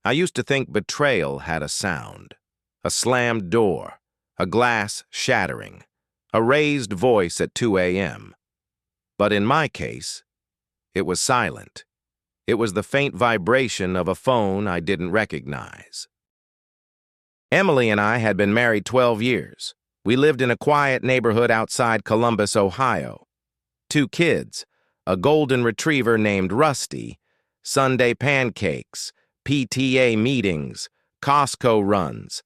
I used to think betrayal had a sound. A slammed door, a glass shattering, a raised voice at 2 a.m. But in my case, it was silent. It was the faint vibration of a phone I didn't recognize. Emily and I had been married 12 years. We lived in a quiet neighborhood outside Columbus, Ohio. 2 kids, a golden retriever named Rusty, Sunday pancakes, PTA meetings, Costco runs,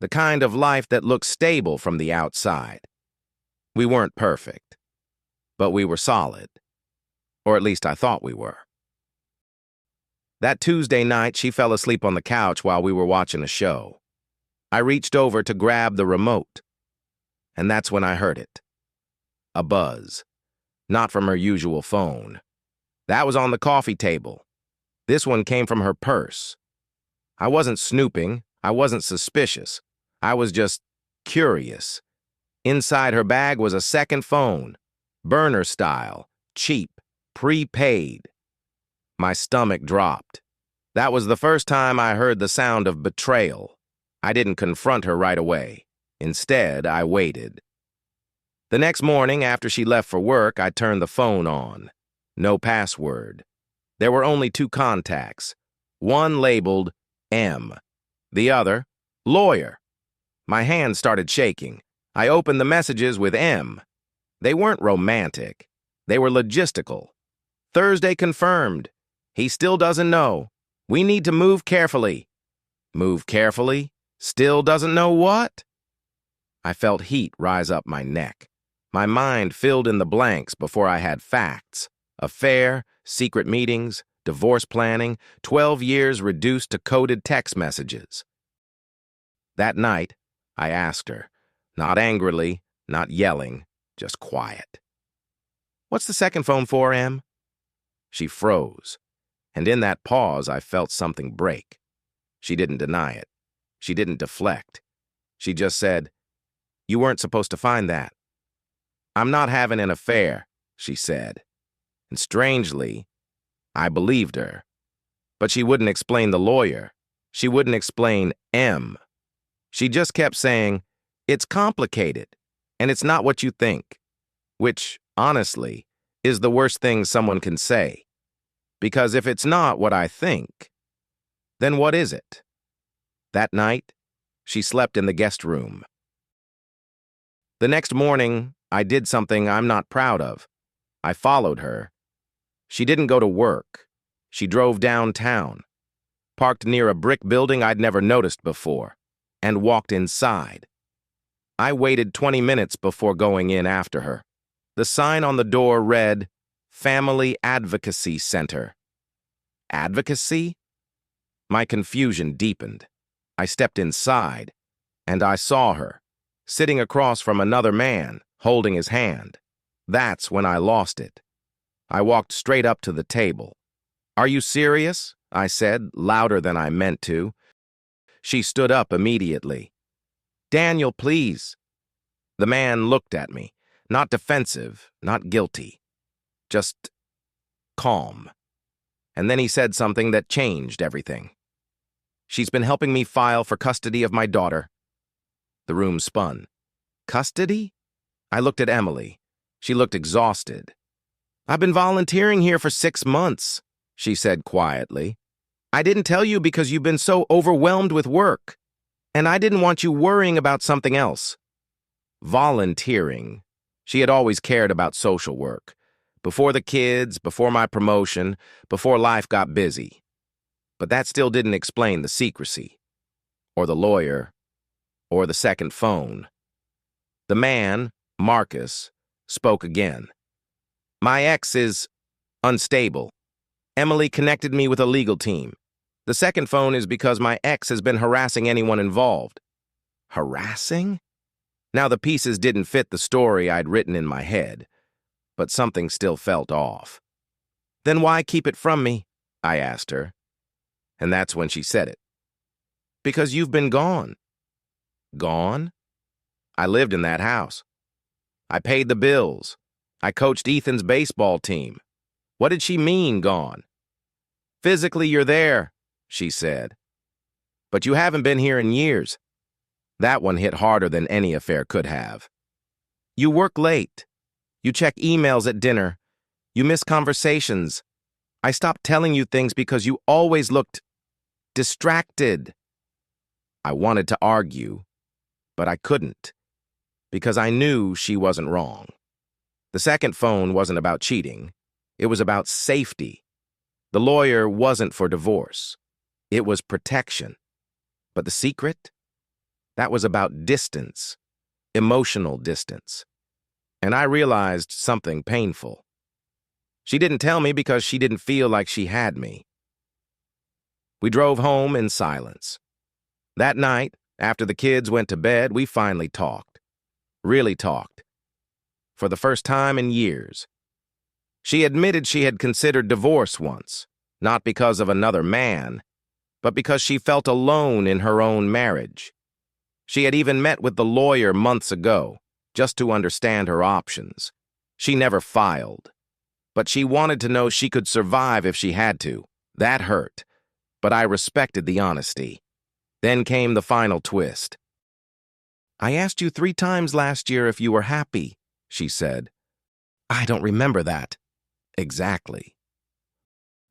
the kind of life that looks stable from the outside. We weren't perfect, but we were solid. Or at least I thought we were. That Tuesday night, she fell asleep on the couch while we were watching a show. I reached over to grab the remote, and that's when I heard it. A buzz. Not from her usual phone. That was on the coffee table. This one came from her purse. I wasn't snooping. I wasn't suspicious. I was just curious. Inside her bag was a second phone, burner style, cheap, prepaid. My stomach dropped. That was the first time I heard the sound of betrayal. I didn't confront her right away. Instead, I waited. The next morning, after she left for work, I turned the phone on. No password. There were only 2 contacts. One labeled M. The other, lawyer. My hand started shaking. I opened the messages with M. They weren't romantic. They were logistical. Thursday confirmed. He still doesn't know. We need to move carefully. Move carefully? Still doesn't know what? I felt heat rise up my neck. My mind filled in the blanks before I had facts. Affair, secret meetings, divorce planning, 12 years reduced to coded text messages. That night, I asked her, not angrily, not yelling, just quiet. What's the second phone for, Em? She froze, and in that pause I felt something break. She didn't deny it. She didn't deflect. She just said, "You weren't supposed to find that." "I'm not having an affair," she said. And strangely, I believed her. But she wouldn't explain the lawyer. She wouldn't explain M. She just kept saying, "It's complicated, and it's not what you think," which, honestly, is the worst thing someone can say. Because if it's not what I think, then what is it? That night, she slept in the guest room. The next morning, I did something I'm not proud of. I followed her. She didn't go to work. She drove downtown, parked near a brick building I'd never noticed before, and walked inside. I waited 20 minutes before going in after her. The sign on the door read, Family Advocacy Center. Advocacy? My confusion deepened. I stepped inside, and I saw her, sitting across from another man, holding his hand. That's when I lost it. I walked straight up to the table. "Are you serious?" I said, louder than I meant to. She stood up immediately. "Daniel, please." The man looked at me, not defensive, not guilty, just calm. And then he said something that changed everything. "She's been helping me file for custody of my daughter." The room spun. Custody? I looked at Emily. She looked exhausted. "I've been volunteering here for 6 months," she said quietly. "I didn't tell you because you've been so overwhelmed with work, and I didn't want you worrying about something else." Volunteering. She had always cared about social work. Before the kids, before my promotion, before life got busy. But that still didn't explain the secrecy, or the lawyer, or the second phone. The man, Marcus, spoke again. "My ex is unstable. Emily connected me with a legal team. The second phone is because my ex has been harassing anyone involved." Harassing? Now the pieces didn't fit the story I'd written in my head, but something still felt off. "Then why keep it from me?" I asked her. And that's when she said it. "Because you've been gone." Gone? I lived in that house. I paid the bills. I coached Ethan's baseball team. What did she mean, gone? "Physically, you're there," she said. But you haven't been here in years. That one hit harder than any affair could have. You work late. You check emails at dinner. You miss conversations. I stopped telling you things because you always looked distracted. I wanted to argue, but I couldn't, because I knew she wasn't wrong. The second phone wasn't about cheating. It was about safety. The lawyer wasn't for divorce. It was protection. But the secret? That was about distance, emotional distance. And I realized something painful. She didn't tell me because she didn't feel like she had me. We drove home in silence. That night, after the kids went to bed, we finally talked. Really talked. For the first time in years. She admitted she had considered divorce once, not because of another man, but because she felt alone in her own marriage. She had even met with the lawyer months ago, just to understand her options. She never filed. But she wanted to know she could survive if she had to. That hurt. But I respected the honesty. Then came the final twist. I asked you 3 times last year if you were happy, she said. I don't remember that. Exactly.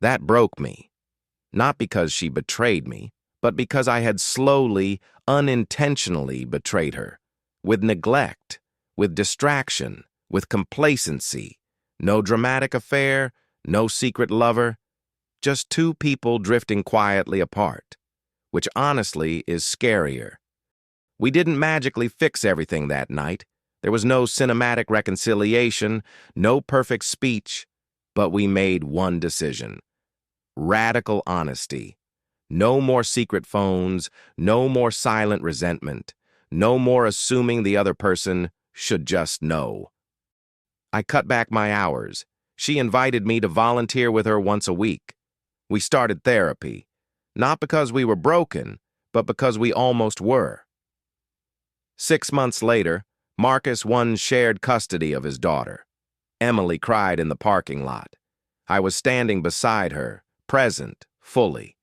That broke me. Not because she betrayed me, but because I had slowly, unintentionally betrayed her. With neglect, with distraction, with complacency. No dramatic affair, no secret lover. Just 2 people drifting quietly apart. Which honestly is scarier. We didn't magically fix everything that night. There was no cinematic reconciliation, no perfect speech, but we made one decision. Radical honesty. No more secret phones, no more silent resentment, no more assuming the other person should just know. I cut back my hours. She invited me to volunteer with her once a week. We started therapy. Not because we were broken, but because we almost were. 6 months later, Marcus won shared custody of his daughter. Emily cried in the parking lot. I was standing beside her, present, fully.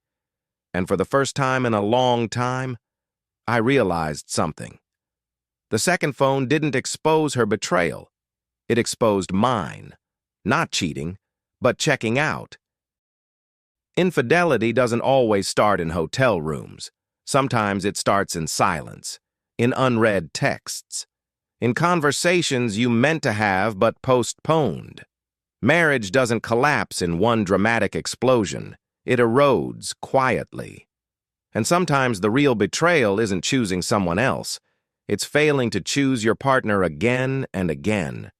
And for the first time in a long time, I realized something. The second phone didn't expose her betrayal. It exposed mine. Not cheating, but checking out. Infidelity doesn't always start in hotel rooms. Sometimes it starts in silence, in unread texts, in conversations you meant to have but postponed. Marriage doesn't collapse in one dramatic explosion. It erodes quietly. And sometimes the real betrayal isn't choosing someone else. It's failing to choose your partner again and again,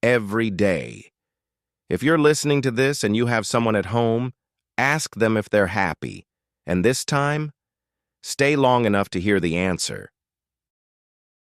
every day. If you're listening to this and you have someone at home, ask them if they're happy, and this time, stay long enough to hear the answer.